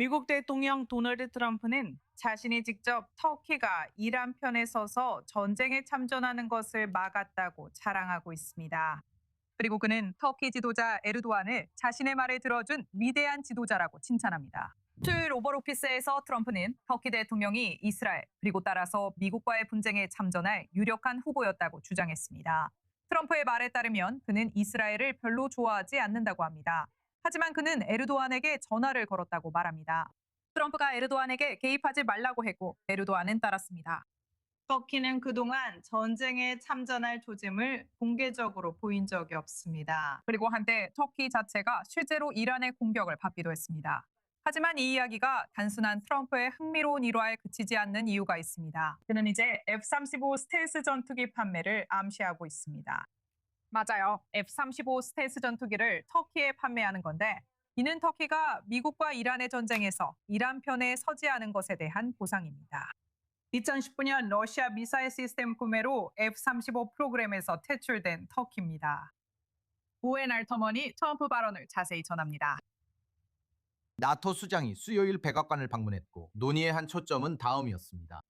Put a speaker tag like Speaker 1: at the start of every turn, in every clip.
Speaker 1: 미국 대통령 도널드 트럼프는 자신이 직접 터키가 이란 편에 서서 전쟁에 참전하는 것을 막았다고 자랑하고 있습니다. 그리고 그는 터키 지도자 에르도안을 자신의 말을 들어준 위대한 지도자라고 칭찬합니다. 토요일 오벌 오피스에서 트럼프는 터키 대통령이 이스라엘 그리고 따라서 미국과의 분쟁에 참전할 유력한 후보였다고 주장했습니다. 트럼프의 말에 따르면 그는 이스라엘을 별로 좋아하지 않는다고 합니다. 하지만 그는 에르도안에게 전화를 걸었다고 말합니다. 트럼프가 에르도안에게 개입하지 말라고 했고 에르도안은 따랐습니다. 터키는 그동안 전쟁에 참전할 조짐을 공개적으로 보인 적이 없습니다. 그리고 한때 터키 자체가 실제로 이란의 공격을 받기도 했습니다. 하지만 이 이야기가 단순한 트럼프의 흥미로운 일화에 그치지 않는 이유가 있습니다. 그는 이제 F-35 스텔스 전투기 판매를 암시하고 있습니다. 맞아요. F-35 스텔스 전투기를 터키에 판매하는 건데 이는 터키가 미국과 이란의 전쟁에서 이란 편에 서지 않은 것에 대한 보상입니다. 2019년 러시아 미사일 시스템 구매로 F-35 프로그램에서 퇴출된 터키입니다. 오웬 알터먼이 트럼프 발언을 자세히 전합니다.
Speaker 2: 나토 수장이 수요일 백악관을 방문했고 논의의 한 초점은 다음이었습니다.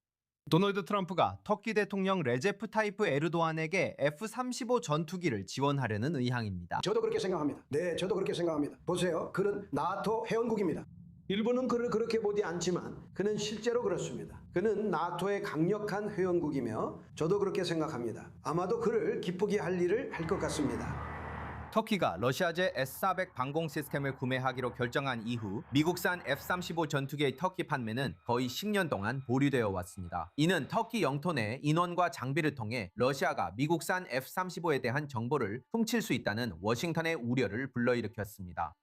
Speaker 2: 도널드 트럼프가 터키 대통령 레제프 타이프 에르도안에게 F-35 전투기를 지원하려는 의향입니다.
Speaker 3: 저도 그렇게 생각합니다. 네, 저도 그렇게 생각합니다. 보세요. 그는 나토 회원국입니다. 일본은 그를 그렇게 보지 않지만 그는 실제로 그렇습니다. 그는 나토의 강력한 회원국이며 저도 그렇게 생각합니다. 아마도 그를 기쁘게 할 일을 할 것 같습니다.
Speaker 2: 터키가 러시아제 S-400 방공 시스템을 구매하기로 결정한 이후 미국산 F-35 전투기의 터키 판매는 거의 10년 동안 보류되어 왔습니다. 이는 터키 영토 내 인원과 장비를 통해 러시아가 미국산 F-35에 대한 정보를 훔칠 수 있다는 워싱턴의 우려를 불러일으켰습니다.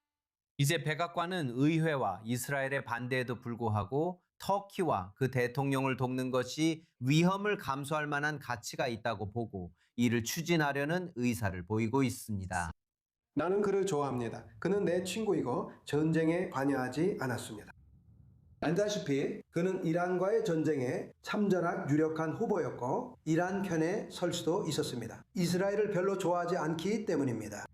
Speaker 2: 이제 백악관은 의회와 이스라엘의 반대에도 불구하고 터키와 그 대통령을 돕는 것이 위험을 감수할 만한 가치가 있다고 보고 이를 추진하려는 의사를 보이고 있습니다.
Speaker 3: 나는 그를 좋아합니다. 그는 내 친구이고 전쟁에 관여하지 않았습니다. 알다시피 그는 이란과의 전쟁에 참전할 유력한 후보였고 이란 편에 설 수도 있었습니다. 이스라엘을 별로 좋아하지 않기 때문입니다.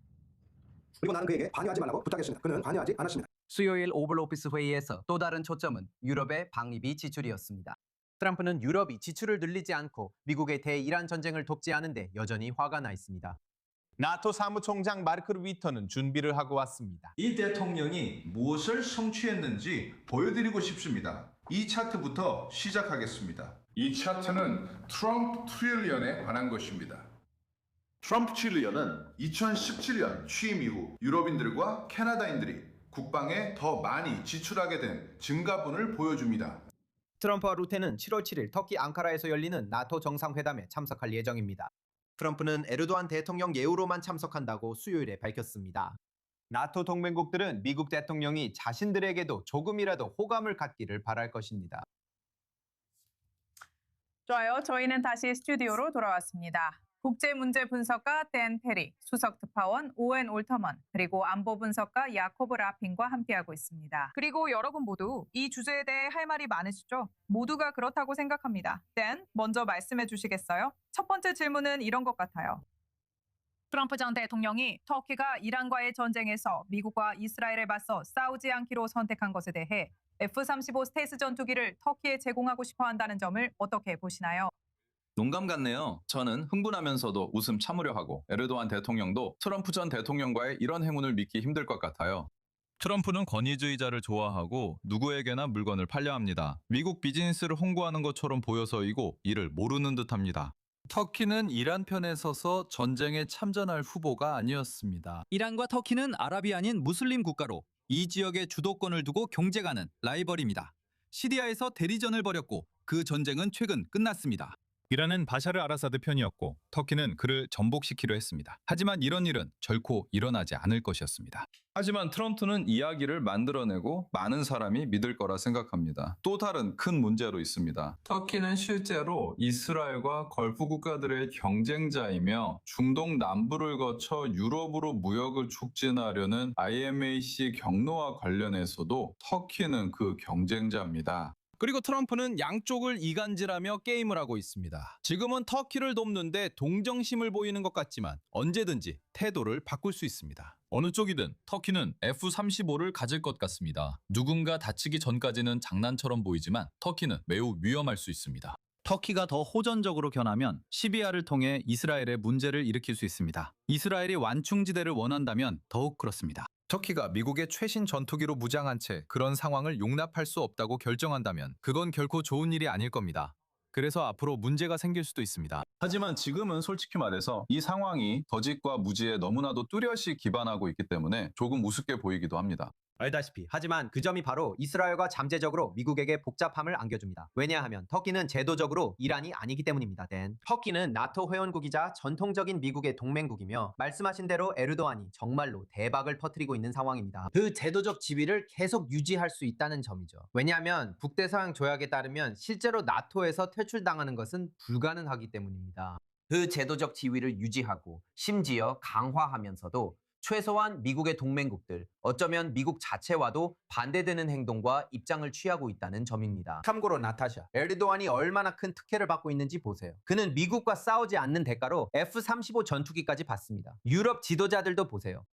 Speaker 3: 그리고 나는 그에게 관여하지 말라고 부탁했습니다. 그는 관여하지 않았습니다.
Speaker 2: 수요일 오벌 오피스 회의에서 또 다른 초점은 유럽의 방위비 지출이었습니다. 트럼프는 유럽이 지출을 늘리지 않고 미국의 대이란 전쟁을 돕지 않은데 여전히 화가 나 있습니다.
Speaker 4: 나토 사무총장 마르크 위터는 준비를 하고 왔습니다.
Speaker 5: 이 대통령이 무엇을 성취했는지 보여드리고 싶습니다. 이 차트부터 시작하겠습니다.
Speaker 6: 이 차트는 트럼프 트릴리언에 관한 것입니다.
Speaker 5: 트럼프 트릴리언은 2017년 취임 이후 유럽인들과 캐나다인들이 국방에 더 많이 지출하게 된 증가분을 보여줍니다.
Speaker 2: 트럼프와 루테는 7월 7일 터키 앙카라에서 열리는 나토 정상회담에 참석할 예정입니다. 트럼프는 에르도안 대통령 예우로만 참석한다고 수요일에 밝혔습니다. 나토 동맹국들은 미국 대통령이 자신들에게도 조금이라도 호감을 갖기를 바랄 것입니다.
Speaker 1: 좋아요. 저희는 다시 스튜디오로 돌아왔습니다. 국제문제 분석가 댄 페리, 수석 특파원 오웬 올터먼, 그리고 안보 분석가 야코브 라핀과 함께하고 있습니다. 그리고 여러분 모두 이 주제에 대해 할 말이 많으시죠? 모두가 그렇다고 생각합니다. 댄, 먼저 말씀해 주시겠어요? 첫 번째 질문은 이런 것 같아요. 트럼프 전 대통령이 터키가 이란과의 전쟁에서 미국과 이스라엘에 맞서 싸우지 않기로 선택한 것에 대해 F-35 스텔스 전투기를 터키에 제공하고 싶어 한다는 점을 어떻게 보시나요?
Speaker 7: 농감 같네요. 저는 흥분하면서도 웃음 참으려 하고 에르도안 대통령도 트럼프 전 대통령과의 이런 행운을 믿기 힘들 것 같아요.
Speaker 8: 트럼프는 권위주의자를 좋아하고 누구에게나 물건을 팔려 합니다. 미국 비즈니스를 홍보하는 것처럼 보여서이고 이를 모르는 듯합니다. 터키는 이란 편에 서서 전쟁에 참전할 후보가 아니었습니다.
Speaker 9: 이란과 터키는 아랍이 아닌 무슬림 국가로 이 지역의 주도권을 두고 경쟁하는 라이벌입니다. 시리아에서 대리전을 벌였고 그 전쟁은 최근 끝났습니다.
Speaker 8: 이란은 바샤르 아라사드 편이었고 터키는 그를 전복시키려 했습니다. 하지만 이런 일은 결코 일어나지 않을 것이었습니다.
Speaker 7: 하지만 트럼프는 이야기를 만들어내고 많은 사람이 믿을 거라 생각합니다. 또 다른 큰 문제로 있습니다. 터키는 실제로 이스라엘과 걸프 국가들의 경쟁자이며 중동 남부를 거쳐 유럽으로 무역을 촉진하려는 IMAC 경로와 관련해서도 터키는 그 경쟁자입니다.
Speaker 9: 그리고 트럼프는 양쪽을 이간질하며 게임을 하고 있습니다. 지금은 터키를 돕는데 동정심을 보이는 것 같지만 언제든지 태도를 바꿀 수 있습니다.
Speaker 8: 어느 쪽이든 터키는 F-35를 가질 것 같습니다. 누군가 다치기 전까지는 장난처럼 보이지만 터키는 매우 위험할 수 있습니다. 터키가 더 호전적으로 견하면 시리아를 통해 이스라엘에 문제를 일으킬 수 있습니다. 이스라엘이 완충지대를 원한다면 더욱 그렇습니다. 터키가 미국의 최신 전투기로 무장한 채 그런 상황을 용납할 수 없다고 결정한다면 그건 결코 좋은 일이 아닐 겁니다. 그래서 앞으로 문제가 생길 수도 있습니다.
Speaker 7: 하지만 지금은 솔직히 말해서 이 상황이 거짓과 무지에 너무나도 뚜렷이 기반하고 있기 때문에 조금 우습게 보이기도 합니다.
Speaker 2: 알다시피 하지만 그 점이 바로 이스라엘과 잠재적으로 미국에게 복잡함을 안겨줍니다. 왜냐하면 터키는 제도적으로 이란이 아니기 때문입니다. 터키는 나토 회원국이자 전통적인 미국의 동맹국이며 말씀하신 대로 에르도안이 정말로 대박을 퍼뜨리고 있는 상황입니다. 그 제도적 지위를 계속 유지할 수 있다는 점이죠. 왜냐하면 북대서양 조약에 따르면 실제로 나토에서 퇴출당하는 것은 불가능하기 때문입니다. 그 제도적 지위를 유지하고 심지어 강화하면서도 최소한 미국의 동맹국들, 어쩌면 미국 자체와도 반대되는 행동과 입장을 취하고 있다는 점입니다. 참고로 나타샤, 에르도안이 얼마나 큰 특혜를 받고 있는지 보세요. 그는 미국과 싸우지 않는 대가로 F-35 전투기까지 받습니다. 유럽 지도자들도 보세요.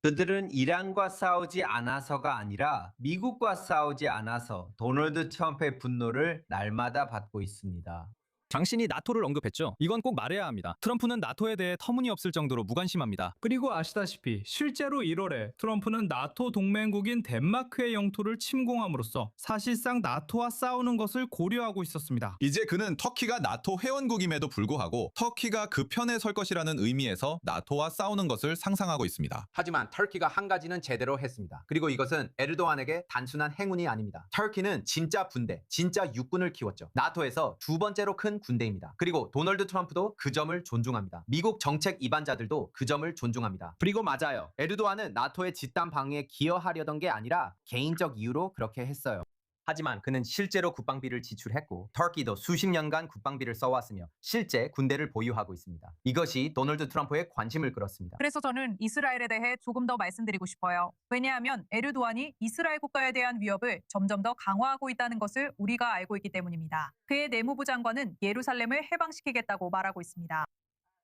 Speaker 2: 그들은 이란과 싸우지 않아서가 아니라 미국과 싸우지 않아서 도널드 트럼프의 분노를 날마다 받고 있습니다.
Speaker 10: 당신이 나토를 언급했죠. 이건 꼭 말해야 합니다. 트럼프는 나토에 대해 터무니없을 정도로 무관심합니다.
Speaker 11: 그리고 아시다시피 실제로 1월에 트럼프는 나토 동맹국인 덴마크의 영토를 침공함으로써 사실상 나토와 싸우는 것을 고려하고 있었습니다.
Speaker 8: 이제 그는 터키가 나토 회원국임에도 불구하고 터키가 그 편에 설 것이라는 의미에서 나토와 싸우는 것을 상상하고 있습니다.
Speaker 2: 하지만 터키가 한 가지는 제대로 했습니다. 그리고 이것은 에르도안에게 단순한 행운이 아닙니다. 터키는 진짜 군대, 진짜 육군을 키웠죠. 나토에서 두 번째로 큰 군대입니다. 그리고 도널드 트럼프도 그 점을 존중합니다. 미국 정책 이반자들도 그 점을 존중합니다. 그리고 맞아요. 에르도안은 나토의 집단 방위에 기여하려던 게 아니라 개인적 이유로 그렇게 했어요. 하지만 그는 실제로 국방비를 지출했고 터키도 수십 년간 국방비를 써왔으며 실제 군대를 보유하고 있습니다. 이것이 도널드 트럼프의 관심을 끌었습니다.
Speaker 1: 그래서 저는 이스라엘에 대해 조금 더 말씀드리고 싶어요. 왜냐하면 에르도안이 이스라엘 국가에 대한 위협을 점점 더 강화하고 있다는 것을 우리가 알고 있기 때문입니다. 그의 내무부 장관은 예루살렘을 해방시키겠다고 말하고 있습니다.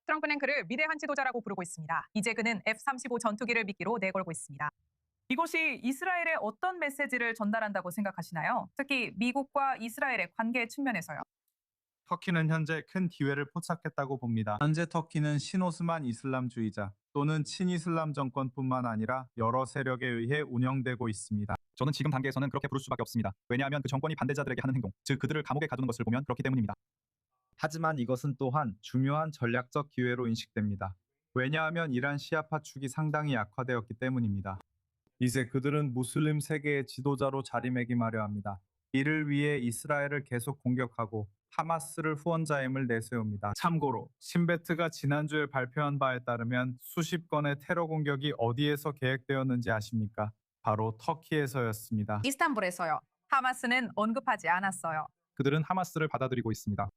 Speaker 1: 트럼프는 그를 위대한 지도자라고 부르고 있습니다. 이제 그는 F-35 전투기를 미끼로 내걸고 있습니다. 이것이 이스라엘에 어떤 메시지를 전달한다고 생각하시나요? 특히 미국과 이스라엘의 관계 측면에서요.
Speaker 11: 터키는 현재 큰 기회를 포착했다고 봅니다. 현재 터키는 신오스만 이슬람주의자 또는 친이슬람 정권뿐만 아니라 여러 세력에 의해 운영되고 있습니다.
Speaker 10: 저는 지금 단계에서는 그렇게 부를 수밖에 없습니다. 왜냐하면 그 정권이 반대자들에게 하는 행동, 즉 그들을 감옥에 가두는 것을 보면 그렇기 때문입니다.
Speaker 11: 하지만 이것은 또한 중요한 전략적 기회로 인식됩니다. 왜냐하면 이란 시아파 축이 상당히 약화되었기 때문입니다. 이제 그들은 무슬림 세계의 지도자로 자리매김하려 합니다. 이를 위해 이스라엘을 계속 공격하고 하마스를 후원자임을 내세웁니다. 참고로 신베트가 지난주에 발표한 바에 따르면 수십 건의 테러 공격이 어디에서 계획되었는지 아십니까? 바로 터키에서였습니다.
Speaker 1: 이스탄불에서요. 하마스는 언급하지 않았어요.
Speaker 11: 그들은 하마스를 받아들이고 있습니다.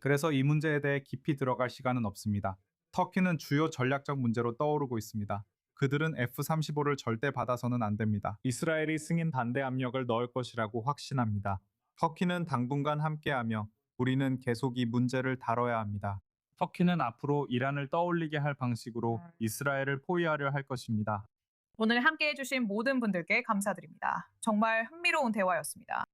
Speaker 11: 그래서 이 문제에 대해 깊이 들어갈 시간은 없습니다. 터키는 주요 전략적 문제로 떠오르고 있습니다. 그들은 F-35를 절대 받아서는 안 됩니다. 이스라엘이 승인 반대 압력을 넣을 것이라고 확신합니다. 터키는 당분간 함께하며 우리는 계속 이 문제를 다뤄야 합니다. 터키는 앞으로 이란을 떠올리게 할 방식으로 이스라엘을 포위하려 할 것입니다.
Speaker 1: 오늘 함께해 주신 모든 분들께 감사드립니다. 정말 흥미로운 대화였습니다.